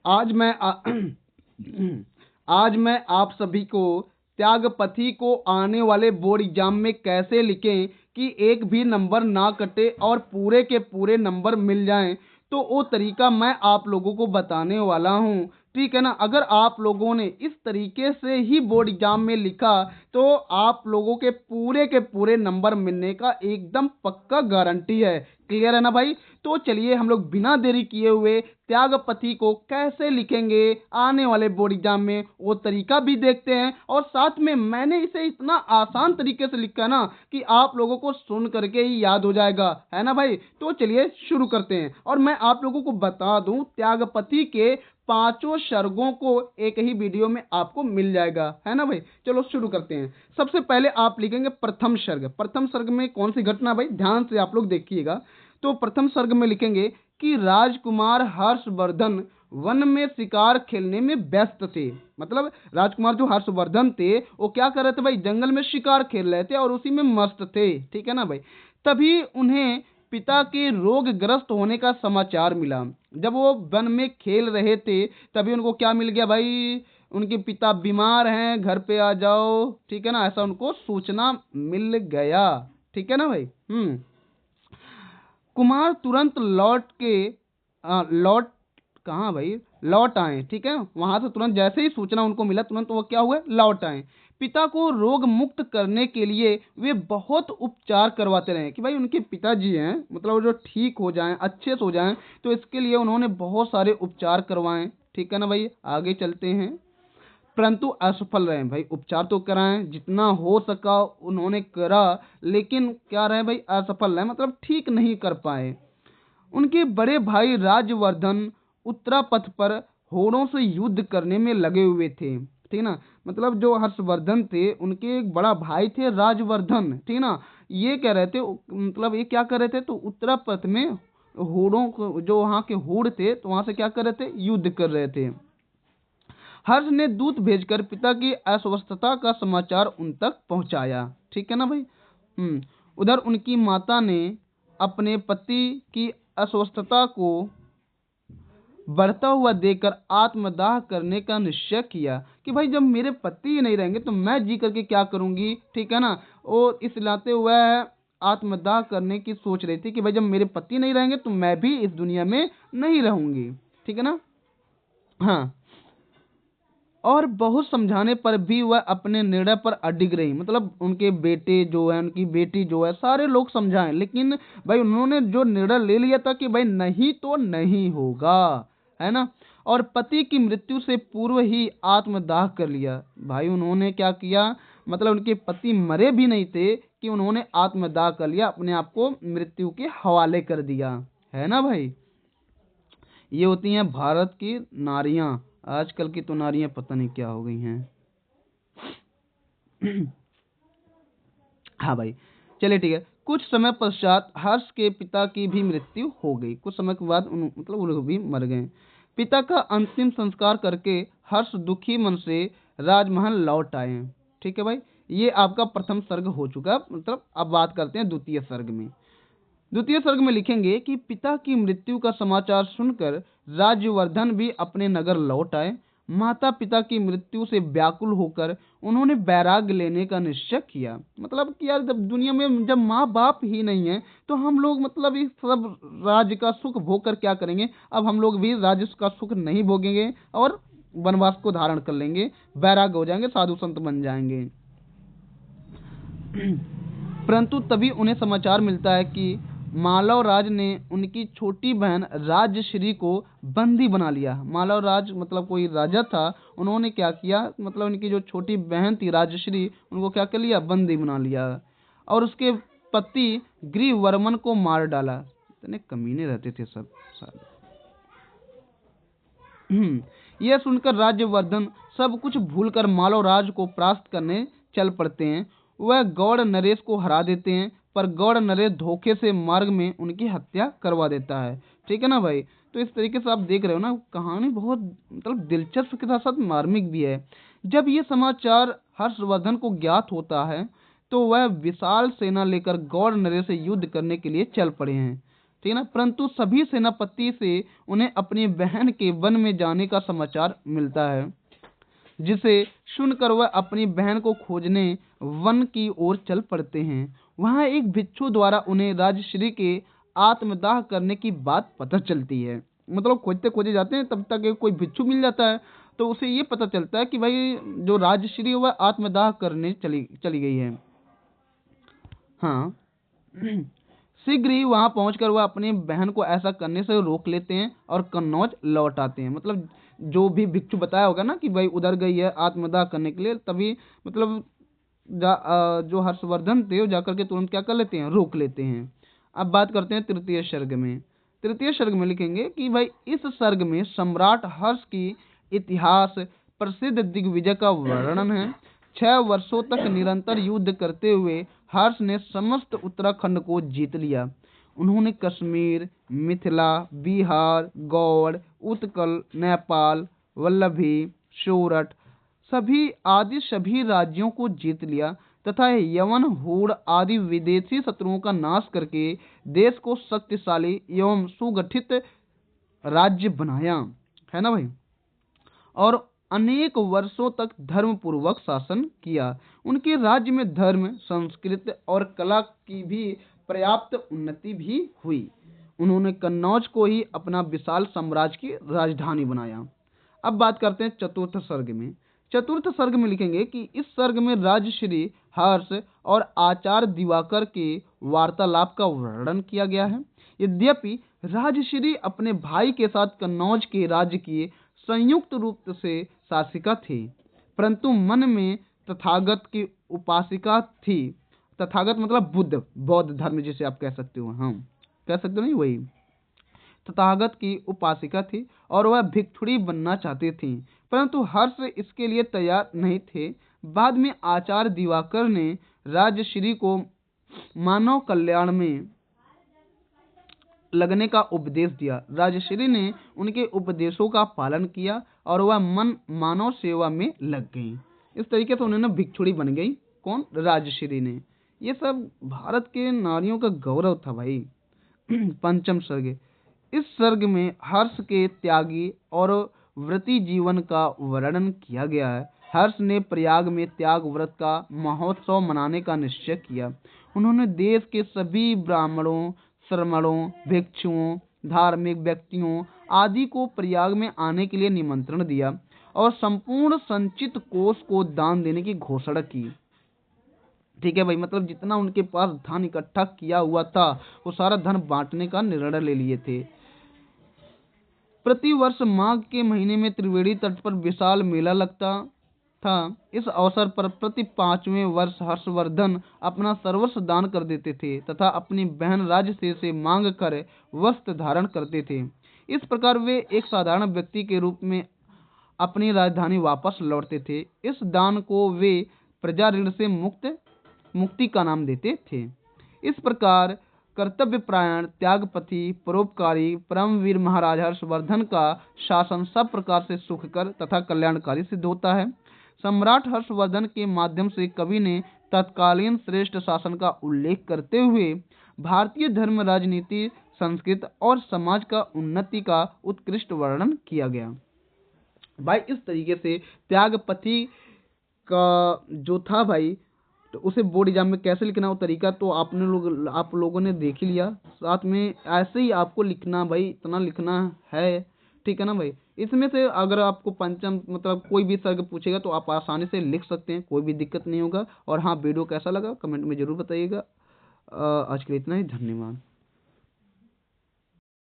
आज मैं आज मैं आप सभी को त्यागपथी को आने वाले बोर्ड एग्जाम में कैसे लिखें कि एक भी नंबर ना कटे और पूरे के पूरे नंबर मिल जाएं, तो वो तरीका मैं आप लोगों को बताने वाला हूं। ठीक है ना। अगर आप लोगों ने इस तरीके से ही बोर्ड एग्जाम में लिखा तो आप लोगों के पूरे नंबर मिलने का एकदम पक्का गारंटी है। क्लियर है ना भाई। तो चलिए हम लोग बिना देरी किए हुए त्यागपति को कैसे लिखेंगे आने वाले बोर्ड एग्जाम में वो तरीका भी देखते हैं, और साथ में मैंने इसे इतना आसान तरीके से लिखा ना कि आप लोगों को सुन करके ही याद हो जाएगा, है ना भाई। तो चलिए शुरू करते हैं। और मैं आप लोगों को बता दूं, त्यागपति के पांचों सर्गों को एक ही वीडियो में आपको मिल जाएगा, है ना भाई। चलो शुरू करते हैं। सबसे पहले आप लिखेंगे प्रथम सर्ग। प्रथम सर्ग में कौन सी घटना भाई, ध्यान से आप लोग देखिएगा। तो प्रथम सर्ग में लिखेंगे कि राजकुमार हर्षवर्धन वन में शिकार खेलने में व्यस्त थे। मतलब राजकुमार जो हर्षवर्धन थे वो क्या कर रहे थे भाई, जंगल में शिकार खेल रहे थे और उसी में मस्त थे। ठीक है ना भाई। तभी उन्हें पिता के रोगग्रस्त होने का समाचार मिला। जब वो वन में खेल रहे थे तभी उनको क्या मिल गया भाई, उनके पिता बीमार हैं, घर पे आ जाओ। ठीक है ना, ऐसा उनको सूचना मिल गया। ठीक है ना भाई। कुमार तुरंत लौट कहाँ भाई, लौट आए। ठीक है, वहां से तुरंत जैसे ही सूचना उनको मिला तुरंत वो क्या हुए, लौट आए। पिता को रोग मुक्त करने के लिए वे बहुत उपचार करवाते रहे कि भाई उनके पिताजी हैं, मतलब वो जो ठीक हो जाएं, अच्छे से हो जाएं, तो इसके लिए उन्होंने बहुत सारे उपचार करवाएं। ठीक है ना भाई, आगे चलते हैं। परंतु असफल रहे भाई। उपचार तो कराएं, जितना हो सका उन्होंने करा, लेकिन क्या रहे भाई, असफल रहे, मतलब ठीक नहीं कर पाए। उनके बड़े भाई राजवर्धन उत्तरापथ पर होड़ों से युद्ध करने में लगे हुए थे। ठीक ना, मतलब जो हर्षवर्धन थे उनके एक बड़ा भाई थे राजवर्धन। ठीक ना, ये कह रहे थे, मतलब ये क्या कर रहे थे, तो उत्तरापथ में होड़ों को, जो वहाँ के होड़ थे, तो वहां से क्या कर रहे थे, युद्ध कर रहे थे। हर्ष ने दूत भेजकर पिता की अस्वस्थता का समाचार उन तक पहुंचाया। ठीक है ना भाई। उधर उनकी माता ने अपने पति की अस्वस्थता को बढ़ता हुआ देखकर आत्मदाह करने का निश्चय किया कि भाई जब मेरे पति ही नहीं रहेंगे तो मैं जी करके क्या करूंगी। ठीक है ना, और इस लाते हुआ आत्मदाह करने की सोच रही थी कि भाई जब मेरे पति नहीं रहेंगे तो मैं भी इस दुनिया में नहीं रहूंगी। ठीक है ना। हाँ, और बहुत समझाने पर भी वह अपने निर्णय पर अडिग रही। मतलब उनके बेटे जो है, उनकी बेटी जो है, सारे लोग समझाएं, लेकिन भाई उन्होंने जो निर्णय ले लिया था कि भाई नहीं तो नहीं होगा, है ना। और पति की मृत्यु से पूर्व ही आत्मदाह कर लिया। भाई उन्होंने क्या किया, मतलब उनके पति मरे भी नहीं थे कि उन्होंने आत्मदाह कर लिया, अपने आप को मृत्यु के हवाले कर दिया, है ना भाई। ये होती हैं भारत की नारियां। आजकल की तो नारियां पता नहीं क्या हो गई हैं। हाँ भाई, चलिए ठीक है। कुछ समय पश्चात हर्ष के पिता की भी मृत्यु हो गई। कुछ समय के बाद मतलब वो लोग भी मर गए। पिता का अंतिम संस्कार करके हर्ष दुखी मन से राजमहल लौट आए। ठीक है भाई, ये आपका प्रथम सर्ग हो चुका। मतलब अब बात करते हैं द्वितीय सर्ग में। द्वितीय सर्ग में लिखेंगे कि पिता की मृत्यु का समाचार सुनकर राज्यवर्धन भी अपने नगर लौट आए। माता पिता की मृत्यु से व्याकुल होकर उन्होंने वैराग्य लेने का निश्चय किया। मतलब कि यार जब दुनिया में जब माँ बाप ही नहीं है तो हम लोग मतलब इस सब राज्य का सुख भोग कर क्या करेंगे। अब हम लोग भी राज्य का सुख नहीं भोगेंगे और वनवास को धारण कर लेंगे, वैराग्य हो जाएंगे, साधु संत बन जाएंगे। परंतु तभी उन्हें समाचार मिलता है कि मालव राज ने उनकी छोटी बहन राजश्री को बंदी बना लिया। मालव राज मतलब कोई राजा था, उन्होंने क्या किया, मतलब उनकी जो छोटी बहन थी राजश्री, उनको क्या कर लिया, बंदी बना लिया, और उसके पति ग्रीवर्मन को मार डाला। इतने कमीने रहते थे सब सारे। यह सुनकर राज्यवर्धन सब कुछ भूलकर मालव राज को परास्त करने चल पड़ते हैं। वह गौड़ नरेश को हरा देते हैं, पर गौड़ नरेश धोखे से मार्ग में उनकी हत्या करवा देता है। ठीक है ना भाई। तो इस तरीके से आप देख रहे हो ना, कहानी बहुत मतलब दिलचस्प के साथ साथ मार्मिक भी है। जब ये समाचार हर्षवर्धन को ज्ञात होता है तो वह विशाल सेना लेकर गौड़ नरेश से युद्ध करने के लिए चल पड़े हैं। ठीक है ना। परंतु सभी सेनापति से उन्हें अपनी बहन के वन में जाने का समाचार मिलता है, जिसे सुनकर वह अपनी बहन को खोजने वन की ओर चल पड़ते हैं। वहां एक भिक्षु द्वारा उन्हें राजश्री के आत्मदाह करने की बात पता चलती है। मतलब खोजते खोजे जाते हैं, तब तक एक कोई भिक्षु मिल जाता है, तो उसे ये पता चलता है कि भाई जो राजश्री है वह आत्मदाह करने चली चली गई है। हाँ। शीघ्र ही वहां पहुंचकर वह अपनी बहन को ऐसा करने से रोक लेते हैं और कन्नौज लौट आते हैं। मतलब जो भी भिक्षु बताया होगा ना कि भाई उधर गई है आत्मदाह करने के लिए, तभी मतलब जो हर्षवर्धन थे वो जाकर के तुरंत क्या कर लेते हैं, रोक लेते हैं। अब बात करते हैं तृतीय सर्ग में। तृतीय सर्ग में लिखेंगे कि भाई इस सर्ग में सम्राट हर्ष की इतिहास प्रसिद्ध दिग्विजय का वर्णन है। 6 वर्षों तक निरंतर युद्ध करते हुए हर्ष ने समस्त उत्तराखंड को जीत लिया। उन्होंने कश्मीर, मिथिला, बिहार, गौड़, उत्कल, नेपाल, वल्लभी, सोरठ सभी राज्यों को जीत लिया तथा यवन, हूण आदि विदेशी शत्रुओं का नाश करके देश को शक्तिशाली एवं सुगठित राज्य बनाया, है ना भाई। और अनेक वर्षों तक धर्म पूर्वक शासन किया। उनके राज्य में धर्म, संस्कृत और कला की भी पर्याप्त उन्नति भी हुई। उन्होंने कन्नौज को ही अपना विशाल साम्राज्य की राजधानी बनाया। अब बात करते हैं चतुर्थ सर्ग में। चतुर्थ सर्ग में लिखेंगे कि इस सर्ग में राजश्री हर्ष और आचार्य दिवाकर के वार्तालाप का वर्णन किया गया है। यद्यपि राजश्री अपने भाई के साथ कन्नौज के राज्य की संयुक्त रूप से शासिका थी, परंतु मन में तथागत की उपासिका थी। तथागत मतलब बुद्ध, बौद्ध धर्म जिसे आप कह सकते हो, हाँ कह सकते हो नहीं, वही तथागत की उपासिका थी और वह भिक्षुणी बनना चाहती थी, परंतु हर्ष इसके लिए तैयार नहीं थे। बाद में आचार्य दिवाकर ने राजश्री को मानव कल्याण में लगने का उपदेश दिया। राजश्री ने उनके उपदेशों का पालन किया और वह मानव सेवा में लग गई। इस तरीके से उन्होंने भिक्षुणी बन गई, कौन, राजश्री ने। ये सब भारत के नारियों का गौरव था भाई। पंचम सर्ग। इस सर्ग में हर्ष के त्यागी और व्रती जीवन का वर्णन किया गया है। हर्ष ने प्रयाग में त्याग व्रत का महोत्सव मनाने का निश्चय किया। उन्होंने देश के सभी ब्राह्मणों, श्रमणों, भिक्षुओं, धार्मिक व्यक्तियों आदि को प्रयाग में आने के लिए निमंत्रण दिया और संपूर्ण संचित कोष को दान देने की घोषणा की। ठीक है भाई, मतलब जितना उनके पास धन इकट्ठा किया हुआ था वो सारा धन बांटने का निर्णय ले लिए थे। प्रतिवर्ष माघ के महीने में त्रिवेणी तट पर विशाल मेला लगता था। इस अवसर पर प्रति 5वें वर्ष हर्षवर्धन अपना सर्वस्व दान कर देते थे तथा अपनी बहन राजश्री से मांग कर वस्त्र धारण करते थे। इस प्रकार वे एक साधारण व्यक्ति के रूप में अपनी राजधानी वापस लौटते थे। इस दान को वे प्रजा ऋण से मुक्ति का नाम देते थे। इस प्रकार कर्तव्यपरायण, त्यागपति, परोपकारी परमवीर महाराज हर्षवर्धन का शासन सब प्रकार से सुखकर तथा कल्याणकारी सिद्ध होता है। सम्राट हर्षवर्धन के माध्यम से कवि ने तत्कालीन श्रेष्ठ शासन का उल्लेख करते हुए भारतीय धर्म, राजनीति, संस्कृति और समाज का उन्नति का उत्कृष्ट वर्णन किया गया। भाई इस तरीके से त्यागपति का जो था भाई, तो उसे बोर्ड एग्जाम में कैसे लिखना वो तरीका तो आप लोगों ने देख ही लिया। साथ में ऐसे ही आपको लिखना भाई, इतना लिखना है, ठीक है ना भाई। इसमें से अगर आपको पंचम मतलब कोई भी सर्ग पूछेगा तो आप आसानी से लिख सकते हैं, कोई भी दिक्कत नहीं होगा। और हाँ, वीडियो कैसा लगा कमेंट में जरूर बताइएगा। आज के लिए इतना ही, धन्यवाद।